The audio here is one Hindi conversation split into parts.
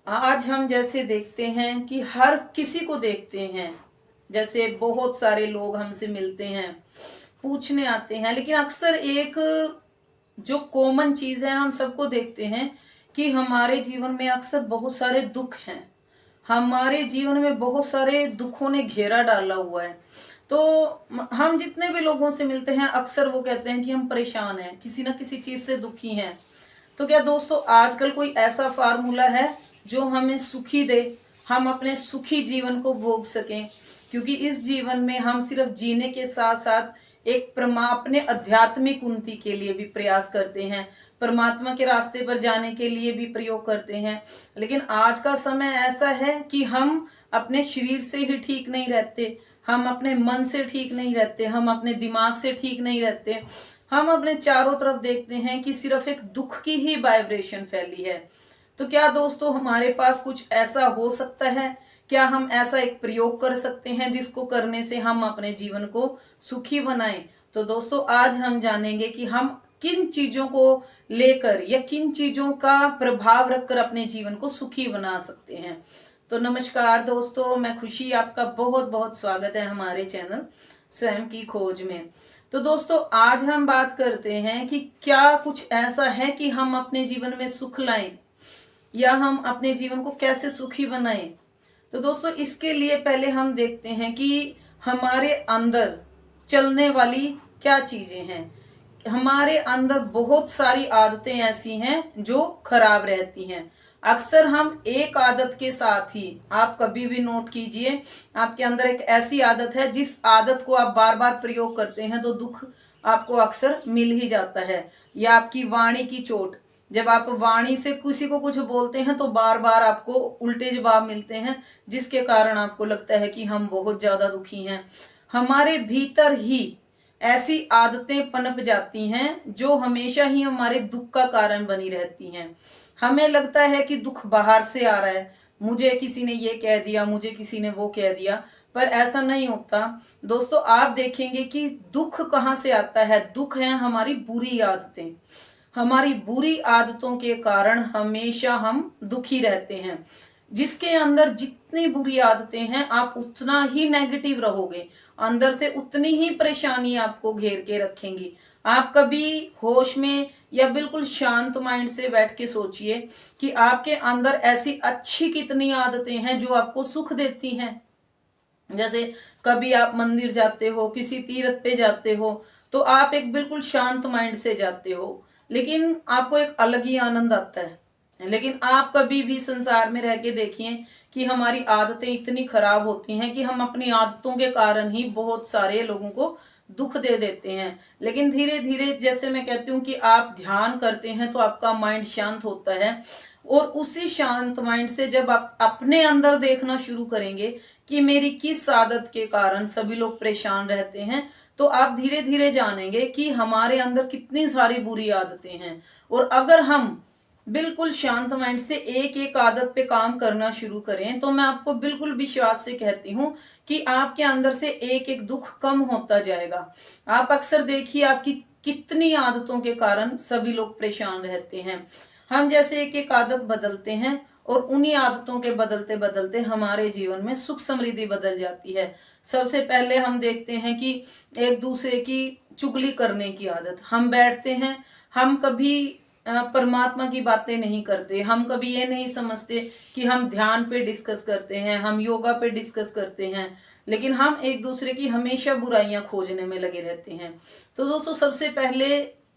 आज हम जैसे देखते हैं कि हर किसी को देखते हैं, जैसे बहुत सारे लोग हमसे मिलते हैं, पूछने आते हैं, लेकिन अक्सर एक जो कॉमन चीज है हम सबको देखते हैं कि हमारे जीवन में अक्सर बहुत सारे दुख हैं। हमारे जीवन में बहुत सारे दुखों ने घेरा डाला हुआ है। तो हम जितने भी लोगों से मिलते हैं अक्सर वो कहते हैं कि हम परेशान हैं, किसी ना किसी चीज से दुखी हैं। तो क्या दोस्तों आजकल कोई ऐसा फार्मूला है जो हमें सुखी दे, हम अपने सुखी जीवन को भोग सकें? क्योंकि इस जीवन में हम सिर्फ जीने के साथ साथ एक अपने आध्यात्मिक उन्नति के लिए भी प्रयास करते हैं, परमात्मा के रास्ते पर जाने के लिए भी प्रयोग करते हैं। लेकिन आज का समय ऐसा है कि हम अपने शरीर से ही ठीक नहीं रहते, हम अपने मन से ठीक नहीं रहते, हम अपने दिमाग से ठीक नहीं रहते। हम अपने चारों तरफ देखते हैं कि सिर्फ एक दुख की ही वाइब्रेशन फैली है। तो क्या दोस्तों हमारे पास कुछ ऐसा हो सकता है? क्या हम ऐसा एक प्रयोग कर सकते हैं जिसको करने से हम अपने जीवन को सुखी बनाएं? तो दोस्तों आज हम जानेंगे कि हम किन चीजों को लेकर या किन चीजों का प्रभाव रखकर अपने जीवन को सुखी बना सकते हैं। तो नमस्कार दोस्तों, मैं खुशी आपका बहुत बहुत स्वागत है हमारे चैनल स्वयं की खोज में। तो दोस्तों आज हम बात करते हैं कि क्या कुछ ऐसा है कि हम अपने जीवन में सुख लाएं या हम अपने जीवन को कैसे सुखी बनाएं। तो दोस्तों इसके लिए पहले हम देखते हैं कि हमारे अंदर चलने वाली क्या चीजें हैं। हमारे अंदर बहुत सारी आदतें ऐसी हैं जो खराब रहती हैं। अक्सर हम एक आदत के साथ ही, आप कभी भी नोट कीजिए, आपके अंदर एक ऐसी आदत है जिस आदत को आप बार बार प्रयोग करते हैं तो दुख आपको अक्सर मिल ही जाता है। या आपकी वाणी की चोट, जब आप वाणी से किसी को कुछ बोलते हैं तो बार बार आपको उल्टे जवाब मिलते हैं, जिसके कारण आपको लगता है कि हम बहुत ज्यादा दुखी हैं। हमारे भीतर ही ऐसी आदतें पनप जाती हैं जो हमेशा ही हमारे दुख का कारण बनी रहती हैं। हमें लगता है कि दुख बाहर से आ रहा है, मुझे किसी ने ये कह दिया, मुझे किसी ने वो कह दिया, पर ऐसा नहीं होता। दोस्तों आप देखेंगे कि दुख कहाँ से आता है। दुख है हमारी बुरी आदतें। हमारी बुरी आदतों के कारण हमेशा हम दुखी रहते हैं। जिसके अंदर जितनी बुरी आदतें हैं आप उतना ही नेगेटिव रहोगे, अंदर से उतनी ही परेशानी आपको घेर के रखेंगी। आप कभी होश में या बिल्कुल शांत माइंड से बैठ के सोचिए कि आपके अंदर ऐसी अच्छी कितनी आदतें हैं जो आपको सुख देती हैं। जैसे कभी आप मंदिर जाते हो, किसी तीर्थ पे जाते हो, तो आप एक बिल्कुल शांत माइंड से जाते हो, लेकिन आपको एक अलग ही आनंद आता है। लेकिन आप कभी भी संसार में रह के देखिए कि हमारी आदतें इतनी खराब होती हैं कि हम अपनी आदतों के कारण ही बहुत सारे लोगों को दुख दे देते हैं। लेकिन धीरे धीरे, जैसे मैं कहती हूँ कि आप ध्यान करते हैं तो आपका माइंड शांत होता है, और उसी शांत माइंड से जब आप अपने अंदर देखना शुरू करेंगे कि मेरी किस आदत के कारण सभी लोग परेशान रहते हैं, तो आप धीरे धीरे जानेंगे कि हमारे अंदर कितनी सारी बुरी आदतें हैं। और अगर हम बिल्कुल शांत माइंड से एक एक आदत पे काम करना शुरू करें तो मैं आपको बिल्कुल विश्वास से कहती हूँ कि आपके अंदर से एक एक दुख कम होता जाएगा। आप अक्सर देखिए आपकी कितनी आदतों के कारण सभी लोग परेशान रहते हैं। हम जैसे एक एक आदत बदलते हैं और उन्हीं आदतों के बदलते बदलते हमारे जीवन में सुख समृद्धि बदल जाती है। सबसे पहले हम देखते हैं कि एक दूसरे की चुगली करने की आदत। हम बैठते हैं, हम कभी परमात्मा की बातें नहीं करते, हम कभी ये नहीं समझते कि हम ध्यान पे डिस्कस करते हैं, हम योगा पे डिस्कस करते हैं, लेकिन हम एक दूसरे की हमेशा बुराइयां खोजने में लगे रहते हैं। तो दोस्तों सबसे पहले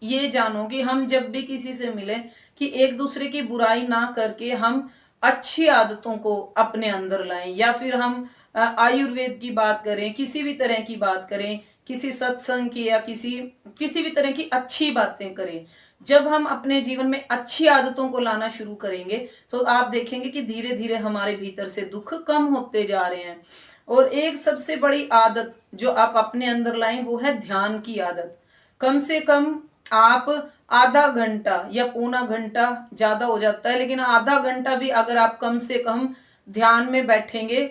ये जानो कि हम जब भी किसी से मिले कि एक दूसरे की बुराई ना करके हम अच्छी आदतों को अपने अंदर लाएं। या फिर हम आयुर्वेद की बात करें, किसी भी तरह की बात करें, किसी सत्संग की, या किसी भी तरह की अच्छी बातें करें। जब हम अपने जीवन में अच्छी आदतों को लाना शुरू करेंगे तो आप देखेंगे कि धीरे धीरे हमारे भीतर से दुख कम होते जा रहे हैं। और एक सबसे बड़ी आदत जो आप अपने अंदर लाएं वो है ध्यान की आदत। कम से कम आप आधा घंटा या पौना घंटा, ज्यादा हो जाता है, लेकिन आधा घंटा भी अगर आप कम से कम ध्यान में बैठेंगे,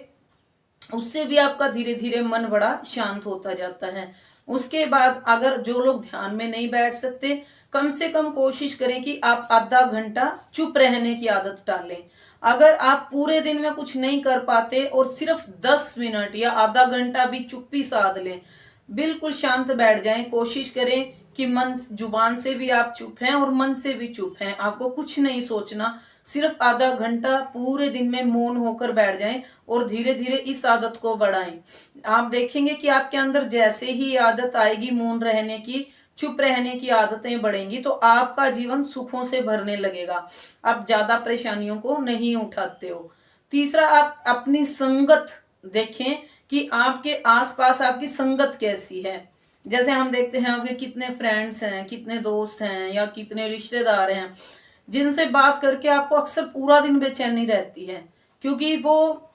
उससे भी आपका धीरे धीरे मन बड़ा शांत होता जाता है। उसके बाद अगर जो लोग ध्यान में नहीं बैठ सकते, कम से कम कोशिश करें कि आप आधा घंटा चुप रहने की आदत डालें। अगर आप पूरे दिन में कुछ नहीं कर पाते और सिर्फ 10 मिनट या आधा घंटा भी चुप्पी साध लें, बिल्कुल शांत बैठ जाएं, कोशिश करें कि मन जुबान से भी आप चुप हैं और मन से भी चुप हैं, आपको कुछ नहीं सोचना, सिर्फ आधा घंटा पूरे दिन में मौन होकर बैठ जाएं और धीरे धीरे इस आदत को बढ़ाएं। आप देखेंगे कि आपके अंदर जैसे ही आदत आएगी मौन रहने की, चुप रहने की आदतें बढ़ेंगी, तो आपका जीवन सुखों से भरने लगेगा, आप ज्यादा परेशानियों को नहीं उठाते हो। तीसरा, आप अपनी संगत देखें कि आपके आसपास आपकी संगत कैसी है। जैसे हम देखते हैं आपके कितने फ्रेंड्स हैं, कितने दोस्त हैं या कितने रिश्तेदार हैं जिनसे बात करके आपको अक्सर पूरा दिन बेचैनी रहती है, क्योंकि वो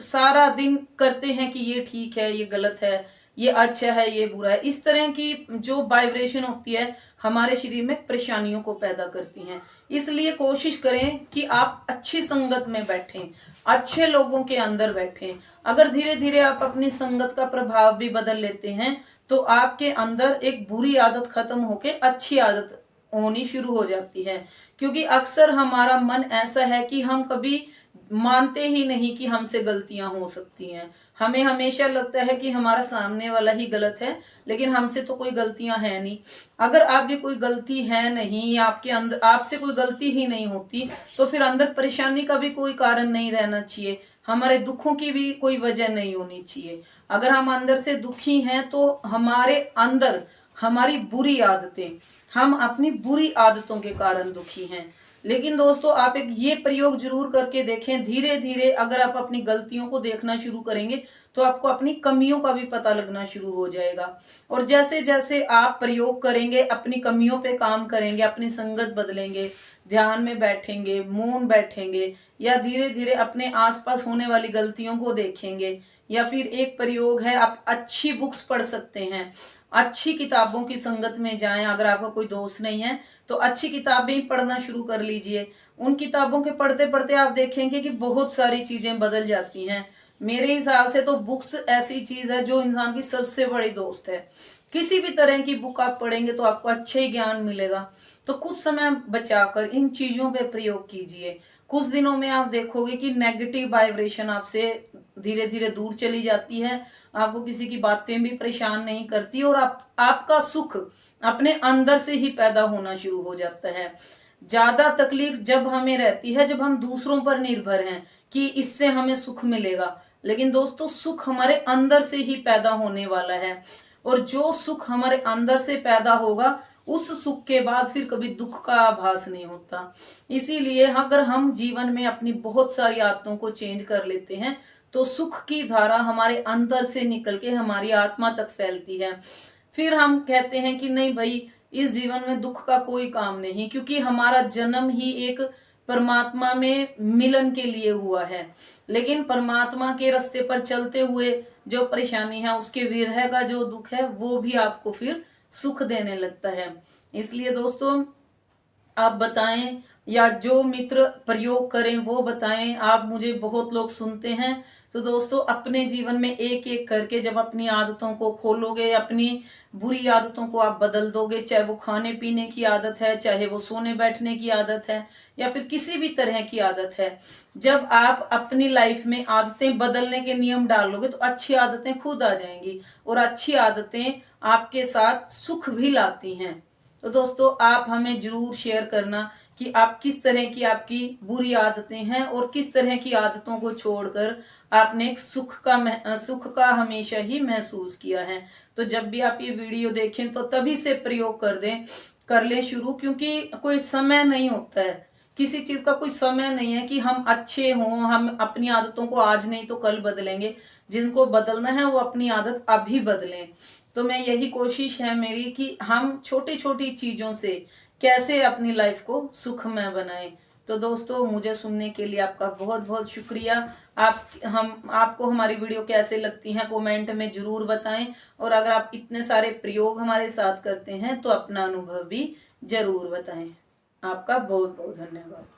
सारा दिन करते हैं कि ये ठीक है, ये गलत है, ये अच्छा है, ये बुरा है। इस तरह की जो वाइब्रेशन होती है हमारे शरीर में परेशानियों को पैदा करती हैं। इसलिए कोशिश करें कि आप अच्छी संगत में बैठें, अच्छे लोगों के अंदर बैठें। अगर धीरे धीरे आप अपनी संगत का प्रभाव भी बदल लेते हैं तो आपके अंदर एक बुरी आदत खत्म होके अच्छी आदत होनी शुरू हो जाती है। क्योंकि अक्सर हमारा मन ऐसा है कि हम कभी मानते ही नहीं कि हमसे गलतियां हो सकती हैं। हमें हमेशा लगता है कि हमारा सामने वाला ही गलत है, लेकिन हमसे तो कोई गलतियां है नहीं। अगर आपकी कोई गलती है नहीं या आपके अंदर आपसे कोई गलती ही नहीं होती, तो फिर अंदर परेशानी का भी कोई कारण नहीं रहना चाहिए, हमारे दुखों की भी कोई वजह नहीं होनी चाहिए। अगर हम अंदर से दुखी हैं तो हमारे अंदर हमारी बुरी आदतें, हम अपनी बुरी आदतों के कारण दुखी हैं। लेकिन दोस्तों, आप एक ये प्रयोग जरूर करके देखें, धीरे धीरे अगर आप अपनी गलतियों को देखना शुरू करेंगे तो आपको अपनी कमियों का भी पता लगना शुरू हो जाएगा। और जैसे जैसे आप प्रयोग करेंगे, अपनी कमियों पे काम करेंगे, अपनी संगत बदलेंगे, ध्यान में बैठेंगे, मौन बैठेंगे, या धीरे धीरे अपने आसपास होने वाली गलतियों को देखेंगे, या फिर एक प्रयोग है, आप अच्छी बुक्स पढ़ सकते हैं, अच्छी किताबों की संगत में जाएं। अगर आपका कोई दोस्त नहीं है तो अच्छी किताबें पढ़ना शुरू कर लीजिए। उन किताबों के पढ़ते पढ़ते आप देखेंगे कि बहुत सारी चीजें बदल जाती हैं। मेरे हिसाब से तो बुक्स ऐसी चीज है जो इंसान की सबसे बड़ी दोस्त है। किसी भी तरह की बुक आप पढ़ेंगे तो आपको अच्छा ही ज्ञान मिलेगा। तो कुछ समय बचाकर इन चीजों पे प्रयोग कीजिए। कुछ दिनों में आप देखोगे कि नेगेटिव वाइब्रेशन आपसे धीरे धीरे दूर चली जाती है, आपको किसी की बातें भी परेशान नहीं करती, और आपका सुख अपने अंदर से ही पैदा होना शुरू हो जाता है। ज्यादा तकलीफ जब हमें रहती है जब हम दूसरों पर निर्भर हैं कि इससे हमें सुख मिलेगा, लेकिन दोस्तों सुख हमारे अंदर से ही पैदा होने वाला है। और जो सुख हमारे अंदर से पैदा होगा, उस सुख के बाद फिर कभी दुख का आभास नहीं होता। इसीलिए अगर हम जीवन में अपनी बहुत सारी आदतों को चेंज कर लेते हैं तो सुख की धारा हमारे अंदर से निकल के हमारी आत्मा तक फैलती है। फिर हम कहते हैं कि नहीं भाई, इस जीवन में दुख का कोई काम नहीं, क्योंकि हमारा जन्म ही एक परमात्मा में मिलन के लिए हुआ है। लेकिन परमात्मा के रास्ते पर चलते हुए जो परेशानी है, उसके विरह का जो दुख है, वो भी आपको फिर सुख देने लगता है। इसलिए दोस्तों, आप बताएं या जो मित्र प्रयोग करें वो बताएं। आप मुझे बहुत लोग सुनते हैं, तो दोस्तों अपने जीवन में एक एक करके जब अपनी आदतों को खोलोगे, अपनी बुरी आदतों को आप बदल दोगे, चाहे वो खाने पीने की आदत है, चाहे वो सोने बैठने की आदत है, या फिर किसी भी तरह की आदत है, जब आप अपनी लाइफ में आदतें बदलने के नियम डालोगे तो अच्छी आदतें खुद आ जाएंगी, और अच्छी आदतें आपके साथ सुख भी लाती हैं। तो दोस्तों, आप हमें जरूर शेयर करना कि आप किस तरह की आपकी बुरी आदतें हैं और किस तरह की आदतों को छोड़कर आपने एक सुख का हमेशा ही महसूस किया है। तो जब भी आप ये वीडियो देखें तो तभी से प्रयोग कर लें शुरू, क्योंकि कोई समय नहीं होता है, किसी चीज का कोई समय नहीं है कि हम अच्छे हों, हम अपनी आदतों को आज नहीं तो कल बदलेंगे। जिनको बदलना है वो अपनी आदत अभी बदलें। तो मैं यही कोशिश है मेरी कि हम छोटी छोटी चीजों से कैसे अपनी लाइफ को सुखमय बनाएं। तो दोस्तों, मुझे सुनने के लिए आपका बहुत बहुत शुक्रिया। आपको हमारी वीडियो कैसे लगती हैं कमेंट में जरूर बताएं, और अगर आप इतने सारे प्रयोग हमारे साथ करते हैं तो अपना अनुभव भी जरूर बताएं। आपका बहुत बहुत धन्यवाद।